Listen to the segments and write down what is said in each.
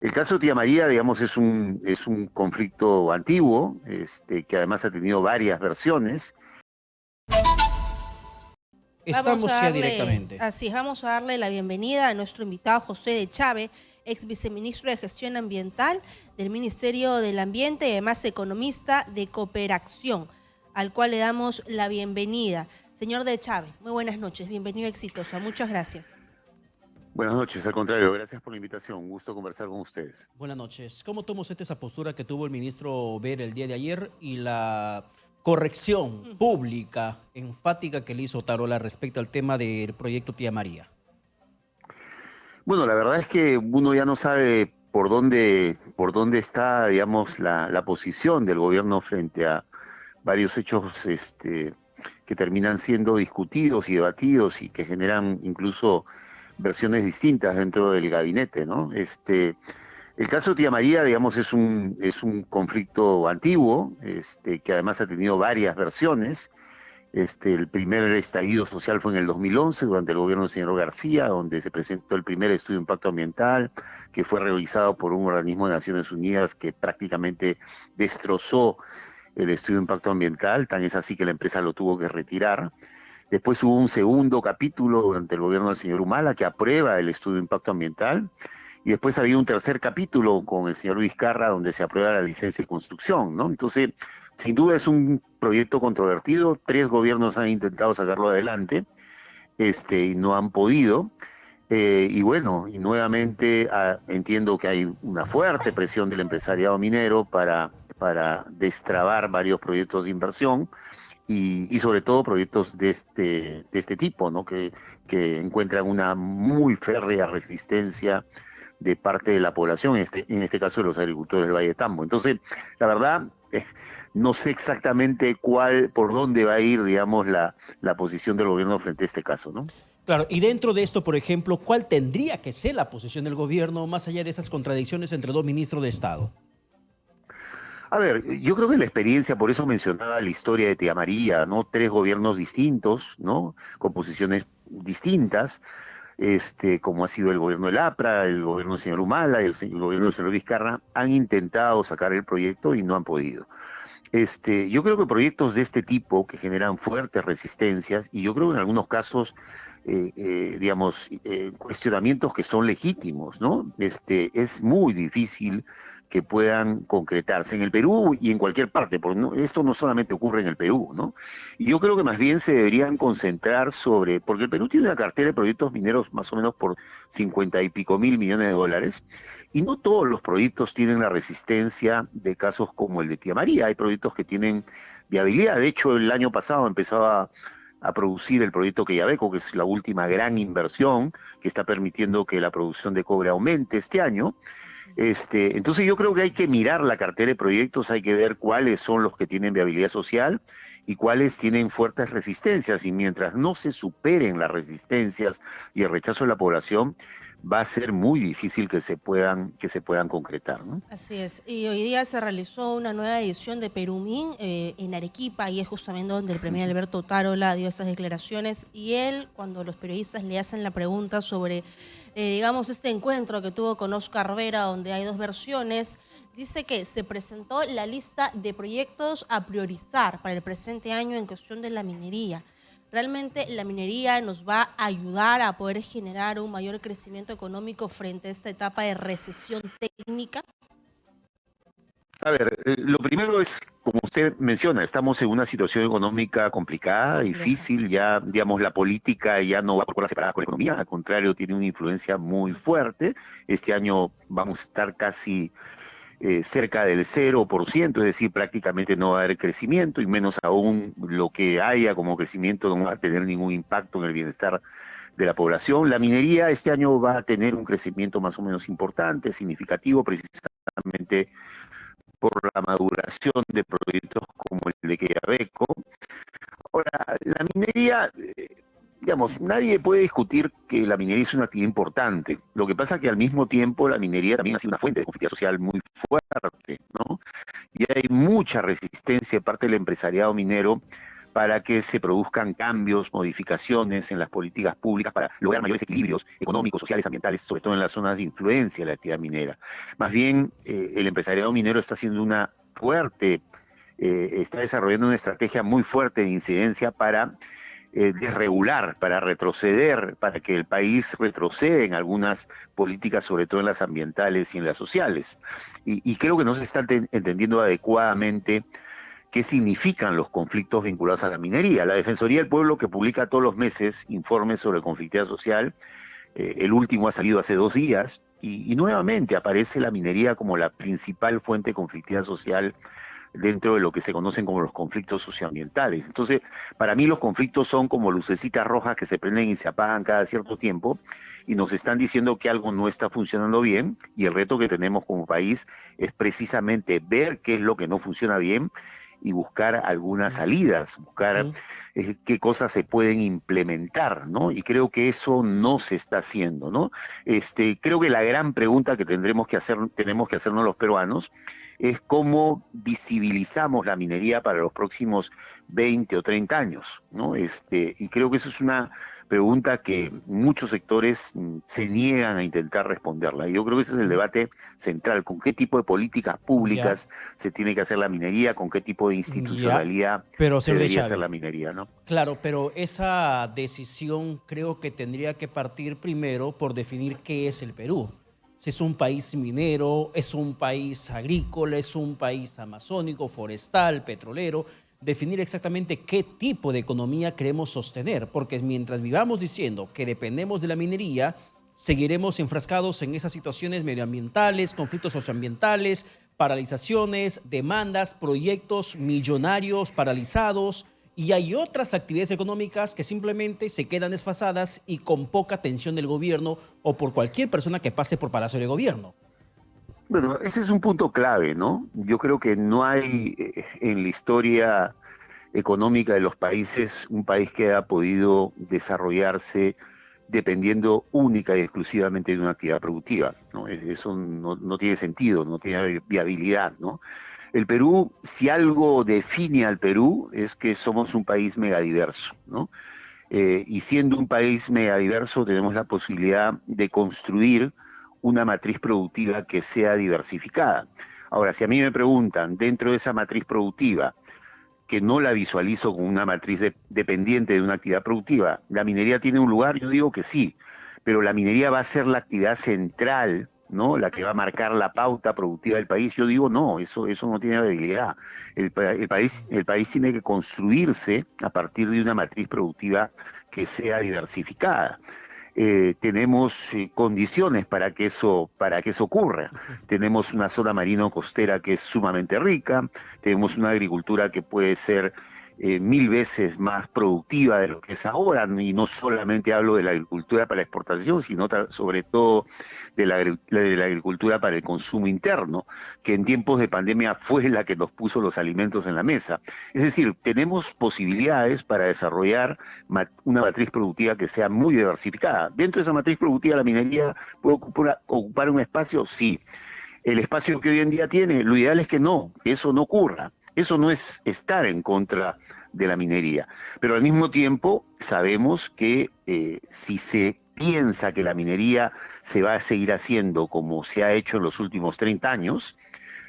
El caso de Tía María, digamos, es un conflicto antiguo, que además ha tenido varias versiones. Vamos a Estamos ya darle, directamente. así es, vamos a darle la bienvenida a nuestro invitado José de Chávez, ex viceministro de Gestión Ambiental del Ministerio del Ambiente y además economista de Cooperación, al cual le damos la bienvenida. Señor de Chávez, muy buenas noches, bienvenido a Exitosa, muchas gracias. Buenas noches, al contrario, gracias por la invitación, un gusto conversar con ustedes. Buenas noches. ¿Cómo toma usted esa postura que tuvo el ministro Ver el día de ayer y la corrección pública, enfática que le hizo Tarola respecto al tema del proyecto Tía María? Bueno, la verdad es que uno ya no sabe por dónde está, digamos, la posición del gobierno frente a varios hechos que terminan siendo discutidos y debatidos y que generan incluso versiones distintas dentro del gabinete, ¿no? El caso de Tía María, digamos, es un conflicto antiguo, que además ha tenido varias versiones. El primer estallido social fue en el 2011, durante el gobierno del señor García, donde se presentó el primer estudio de impacto ambiental, que fue revisado por un organismo de Naciones Unidas que prácticamente destrozó el estudio de impacto ambiental, tan es así que la empresa lo tuvo que retirar. Después hubo un segundo capítulo durante el gobierno del señor Humala que aprueba el estudio de impacto ambiental. Y después había un tercer capítulo con el señor Vizcarra donde se aprueba la licencia de construcción, ¿no? Entonces, sin duda es un proyecto controvertido. Tres gobiernos han intentado sacarlo adelante, y no han podido. Y bueno, y nuevamente entiendo que hay una fuerte presión del empresariado minero para destrabar varios proyectos de inversión y sobre todo proyectos de este tipo, ¿no? Que encuentran una muy férrea resistencia de parte de la población, en este caso de los agricultores del Valle de Tambo. Entonces, la verdad, no sé exactamente por dónde va a ir, digamos, la posición del gobierno frente a este caso, ¿no? Claro, y dentro de esto, por ejemplo, ¿cuál tendría que ser la posición del gobierno más allá de esas contradicciones entre dos ministros de Estado? A ver, yo creo que la experiencia, por eso mencionaba la historia de Tía María, ¿no? Tres gobiernos distintos, ¿no? Con posiciones distintas, como ha sido el gobierno del APRA, el gobierno del señor Humala y el gobierno del señor Vizcarra, han intentado sacar el proyecto y no han podido. Yo creo que proyectos de este tipo que generan fuertes resistencias, y yo creo que en algunos casos, digamos, cuestionamientos que son legítimos, ¿no? Es muy difícil que puedan concretarse en el Perú y en cualquier parte, porque esto no solamente ocurre en el Perú, ¿no? Y yo creo que más bien se deberían concentrar porque el Perú tiene una cartera de proyectos mineros más o menos por 50 y pico mil millones de dólares, y no todos los proyectos tienen la resistencia de casos como el de Tía María. Hay proyectos que tienen viabilidad. De hecho, el año pasado empezaba a producir el proyecto Quellaveco, que es la última gran inversión que está permitiendo que la producción de cobre aumente este año. Entonces yo creo que hay que mirar la cartera de proyectos, hay que ver cuáles son los que tienen viabilidad social y cuáles tienen fuertes resistencias. Y mientras no se superen las resistencias y el rechazo de la población, va a ser muy difícil que se puedan concretar, ¿no? Así es, y hoy día se realizó una nueva edición de Perumín en Arequipa y es justamente donde el premier Alberto Tarola dio esas declaraciones y él, cuando los periodistas le hacen la pregunta sobre, digamos, este encuentro que tuvo con Oscar Vera, donde hay dos versiones, dice que se presentó la lista de proyectos a priorizar para el presente año en cuestión de la minería. ¿Realmente la minería nos va a ayudar a poder generar un mayor crecimiento económico frente a esta etapa de recesión técnica? A ver, lo primero es, como usted menciona, estamos en una situación económica complicada, Compleja. difícil, ya, digamos, la política ya no va por las separadas con la economía, al contrario, tiene una influencia muy fuerte. Este año vamos a estar casi cerca del 0%, es decir, prácticamente no va a haber crecimiento y menos aún lo que haya como crecimiento no va a tener ningún impacto en el bienestar de la población. La minería este año va a tener un crecimiento más o menos importante, significativo, precisamente por la maduración de proyectos como el de Quellaveco. Ahora, la minería, digamos, nadie puede discutir que la minería es una actividad importante. Lo que pasa es que al mismo tiempo la minería también ha sido una fuente de conflictividad social muy fuerte, ¿no? Y hay mucha resistencia de parte del empresariado minero para que se produzcan cambios, modificaciones en las políticas públicas para lograr mayores equilibrios económicos, sociales, ambientales, sobre todo en las zonas de influencia de la actividad minera. Más bien, el empresariado minero está haciendo está desarrollando una estrategia muy fuerte de incidencia para desregular, para retroceder, para que el país retroceda en algunas políticas, sobre todo en las ambientales y en las sociales. Y creo que no se está entendiendo adecuadamente qué significan los conflictos vinculados a la minería. La Defensoría del Pueblo, que publica todos los meses informes sobre conflictividad social, el último ha salido hace 2 días, y nuevamente aparece la minería como la principal fuente de conflictividad social dentro de lo que se conocen como los conflictos socioambientales. Entonces, para mí los conflictos son como lucecitas rojas que se prenden y se apagan cada cierto tiempo, y nos están diciendo que algo no está funcionando bien, y el reto que tenemos como país es precisamente ver qué es lo que no funciona bien y buscar algunas salidas, buscar qué cosas se pueden implementar, ¿no? Y creo que eso no se está haciendo, ¿no? Creo que la gran pregunta que tenemos que hacernos los peruanos es cómo visibilizamos la minería para los próximos 20 o 30 años, ¿no? Y creo que eso es una pregunta que muchos sectores se niegan a intentar responderla. Y yo creo que ese es el debate central: con qué tipo de políticas públicas se tiene que hacer la minería, con qué tipo de institucionalidad se debería hacer la minería, ¿no? Claro, pero esa decisión creo que tendría que partir primero por definir qué es el Perú. Si es un país minero, es un país agrícola, es un país amazónico, forestal, petrolero. Definir exactamente qué tipo de economía queremos sostener, porque mientras vivamos diciendo que dependemos de la minería, seguiremos enfrascados en esas situaciones medioambientales, conflictos socioambientales, paralizaciones, demandas, proyectos millonarios paralizados, y hay otras actividades económicas que simplemente se quedan desfasadas y con poca atención del gobierno o por cualquier persona que pase por Palacio de Gobierno. Bueno, ese es un punto clave, ¿no? Yo creo que no hay en la historia económica de los países un país que haya podido desarrollarse dependiendo única y exclusivamente de una actividad productiva, ¿no? Eso no tiene sentido, no tiene viabilidad, ¿no? El Perú, si algo define al Perú, es que somos un país megadiverso, ¿no? Y siendo un país megadiverso, tenemos la posibilidad de construir una matriz productiva que sea diversificada. Ahora, si a mí me preguntan, dentro de esa matriz productiva, que no la visualizo como una matriz dependiente de una actividad productiva, ¿la minería tiene un lugar? Yo digo que sí, pero la minería va a ser la actividad central, ¿no? La que va a marcar la pauta productiva del país. Yo digo, no, eso no tiene viabilidad. El país tiene que construirse a partir de una matriz productiva que sea diversificada. Tenemos condiciones para que eso ocurra. Tenemos una zona marino-costera que es sumamente rica, tenemos una agricultura que puede ser 1000 veces más productiva de lo que es ahora, y no solamente hablo de la agricultura para la exportación, sino sobre todo de la agricultura para el consumo interno, que en tiempos de pandemia fue la que nos puso los alimentos en la mesa. Es decir, tenemos posibilidades para desarrollar una matriz productiva que sea muy diversificada. Dentro de esa matriz productiva, la minería puede ocupar un espacio, sí. El espacio que hoy en día tiene, lo ideal es que eso no ocurra. Eso no es estar en contra de la minería, pero al mismo tiempo sabemos que si se piensa que la minería se va a seguir haciendo como se ha hecho en los últimos 30 años,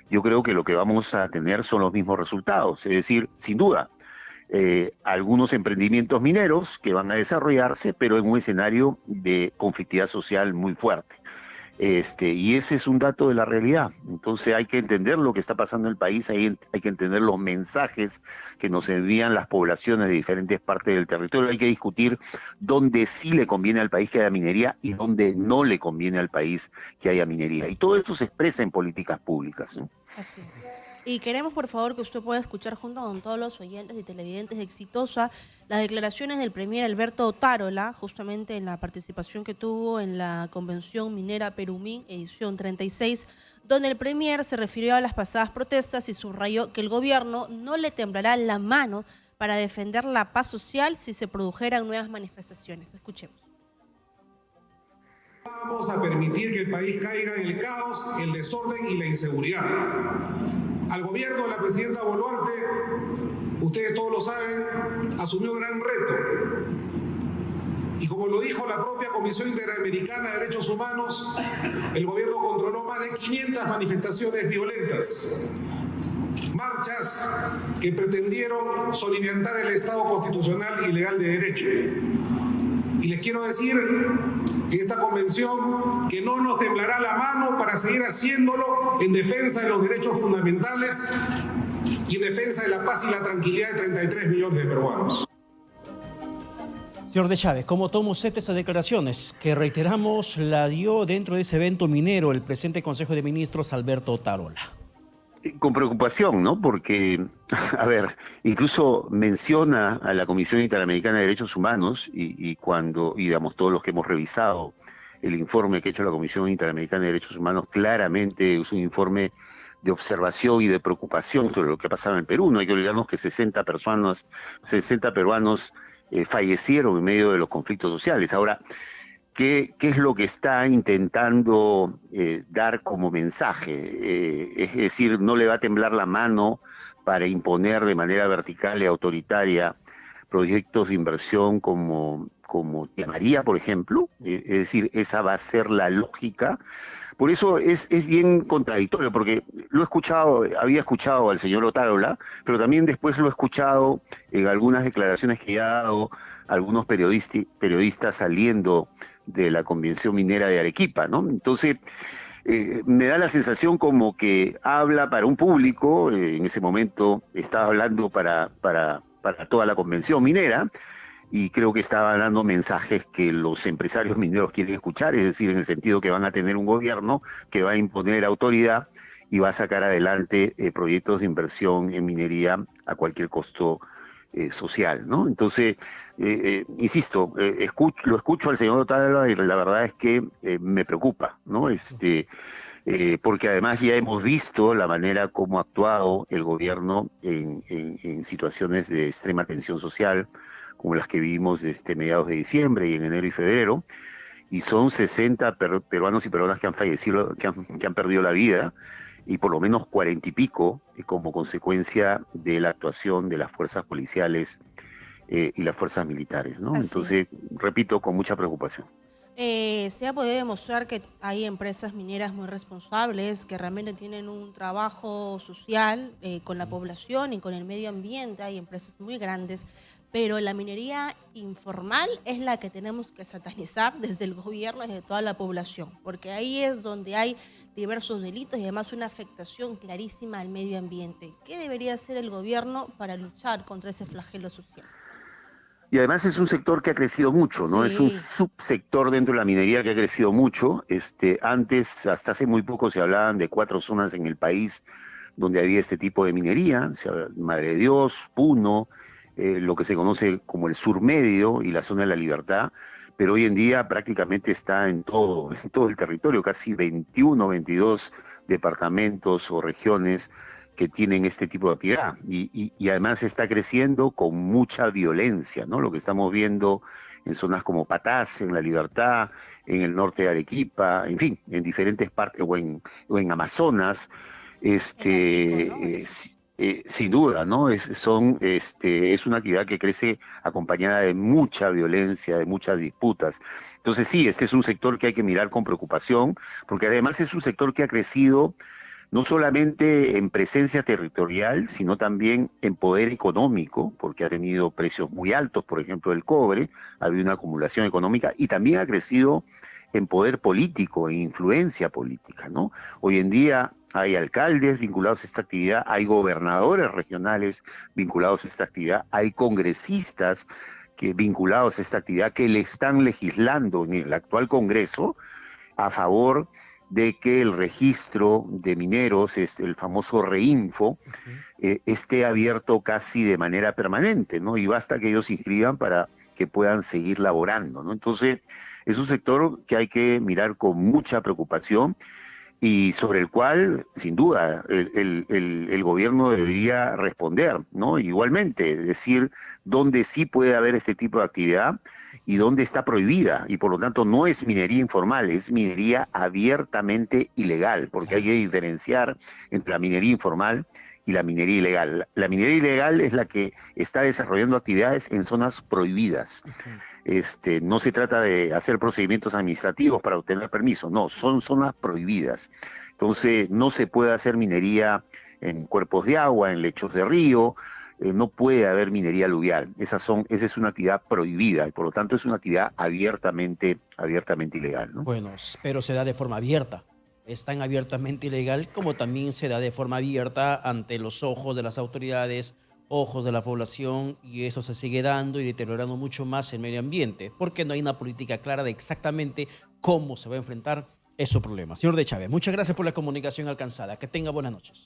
yo creo que lo que vamos a tener son los mismos resultados, es decir, sin duda, algunos emprendimientos mineros que van a desarrollarse, pero en un escenario de conflictividad social muy fuerte. Y ese es un dato de la realidad. Entonces hay que entender lo que está pasando en el país, hay que entender los mensajes que nos envían las poblaciones de diferentes partes del territorio, hay que discutir dónde sí le conviene al país que haya minería y dónde no le conviene al país que haya minería. Y todo esto se expresa en políticas públicas, ¿no? Así es. Y queremos, por favor, que usted pueda escuchar junto con todos los oyentes y televidentes de Exitosa las declaraciones del premier Alberto Otárola, justamente en la participación que tuvo en la Convención Minera Perumín, edición 36, donde el premier se refirió a las pasadas protestas y subrayó que el gobierno no le temblará la mano para defender la paz social si se produjeran nuevas manifestaciones. Escuchemos. Vamos a permitir que el país caiga en el caos, el desorden y la inseguridad. al gobierno de la presidenta Boluarte, ustedes todos lo saben, asumió un gran reto. Y como lo dijo la propia Comisión Interamericana de Derechos Humanos, el gobierno controló más de 500 manifestaciones violentas, marchas que pretendieron soliviantar el Estado constitucional y legal de derecho. Y les quiero decir que esta convención, que no nos temblará la mano para seguir haciéndolo en defensa de los derechos fundamentales y en defensa de la paz y la tranquilidad de 33 millones de peruanos. Señor de Chávez, ¿cómo toma usted esas declaraciones que, reiteramos, la dio dentro de ese evento minero el presidente del Consejo de Ministros, Alberto Otárola? Con preocupación, ¿no? Porque, a ver, incluso menciona a la Comisión Interamericana de Derechos Humanos y digamos, todos los que hemos revisado el informe que ha hecho la Comisión Interamericana de Derechos Humanos, claramente es un informe de observación y de preocupación sobre lo que ha pasado en Perú. No hay que olvidarnos que 60 peruanos fallecieron en medio de los conflictos sociales. Ahora, ¿qué es lo que está intentando dar como mensaje? Es decir, no le va a temblar la mano para imponer de manera vertical y autoritaria proyectos de inversión como Tía María, por ejemplo. Es decir, esa va a ser la lógica. Por eso es bien contradictorio, porque había escuchado al señor Otárola, pero también después lo he escuchado en algunas declaraciones que ha dado algunos periodistas saliendo de la Convención Minera de Arequipa, ¿no? Entonces, me da la sensación como que habla para un público, en ese momento estaba hablando para toda la Convención Minera, y creo que estaba dando mensajes que los empresarios mineros quieren escuchar, es decir, en el sentido que van a tener un gobierno que va a imponer autoridad y va a sacar adelante proyectos de inversión en minería a cualquier costo social, ¿no? Entonces, insisto, lo escucho al señor Otárola y la verdad es que me preocupa, ¿no? Porque además ya hemos visto la manera como ha actuado el gobierno en situaciones de extrema tensión social, como las que vivimos desde mediados de diciembre y en enero y febrero, y son 60 peruanos y peruanas que han fallecido, que han perdido la vida, y por lo menos 40 y pico como consecuencia de la actuación de las fuerzas policiales y las fuerzas militares, ¿no? Entonces, repito, con mucha preocupación. Se ha podido demostrar que hay empresas mineras muy responsables que realmente tienen un trabajo social con la población y con el medio ambiente. Hay empresas muy grandes, pero la minería informal es la que tenemos que satanizar desde el gobierno y desde toda la población, porque ahí es donde hay diversos delitos y además una afectación clarísima al medio ambiente. ¿Qué debería hacer el gobierno para luchar contra ese flagelo social? Y además es un sector que ha crecido mucho, ¿no? Sí. Es un subsector dentro de la minería que ha crecido mucho. Antes, hasta hace muy poco, se hablaban de 4 zonas en el país donde había este tipo de minería: Madre de Dios, Puno, lo que se conoce como el Sur Medio y la Zona de la Libertad, pero hoy en día prácticamente está en todo el territorio, casi 21, 22 departamentos o regiones que tienen este tipo de actividad, y además está creciendo con mucha violencia, ¿no? Lo que estamos viendo en zonas como Patás, en La Libertad, en el norte de Arequipa, en fin, en diferentes partes, o en Amazonas, sin duda, ¿no? Es una actividad que crece acompañada de mucha violencia, de muchas disputas. Entonces sí, este es un sector que hay que mirar con preocupación, porque además es un sector que ha crecido no solamente en presencia territorial, sino también en poder económico, porque ha tenido precios muy altos, por ejemplo, el cobre, ha habido una acumulación económica, y también ha crecido en poder político, en influencia política, ¿no? Hoy en día hay alcaldes vinculados a esta actividad, hay gobernadores regionales vinculados a esta actividad, hay congresistas vinculados a esta actividad que le están legislando en el actual Congreso a favor de que el registro de mineros, el famoso Reinfo, esté abierto casi de manera permanente, ¿no? Y basta que ellos se inscriban para que puedan seguir laborando, ¿no? Entonces, es un sector que hay que mirar con mucha preocupación, y sobre el cual, sin duda, el gobierno debería responder, ¿no? Igualmente, decir dónde sí puede haber este tipo de actividad y dónde está prohibida, y por lo tanto no es minería informal, es minería abiertamente ilegal, porque hay que diferenciar entre la minería informal y la minería ilegal. La minería ilegal es la que está desarrollando actividades en zonas prohibidas. No se trata de hacer procedimientos administrativos para obtener permiso, no, son zonas prohibidas. Entonces no se puede hacer minería en cuerpos de agua, en lechos de río, no puede haber minería aluvial. Esa es una actividad prohibida y por lo tanto es una actividad abiertamente ilegal, ¿no? Bueno, pero se da de forma abierta. Es tan abiertamente ilegal como también se da de forma abierta ante los ojos de las autoridades, ojos de la población, y eso se sigue dando y deteriorando mucho más el medio ambiente, porque no hay una política clara de exactamente cómo se va a enfrentar esos problemas. Señor de Chávez, muchas gracias por la comunicación alcanzada. Que tenga buenas noches.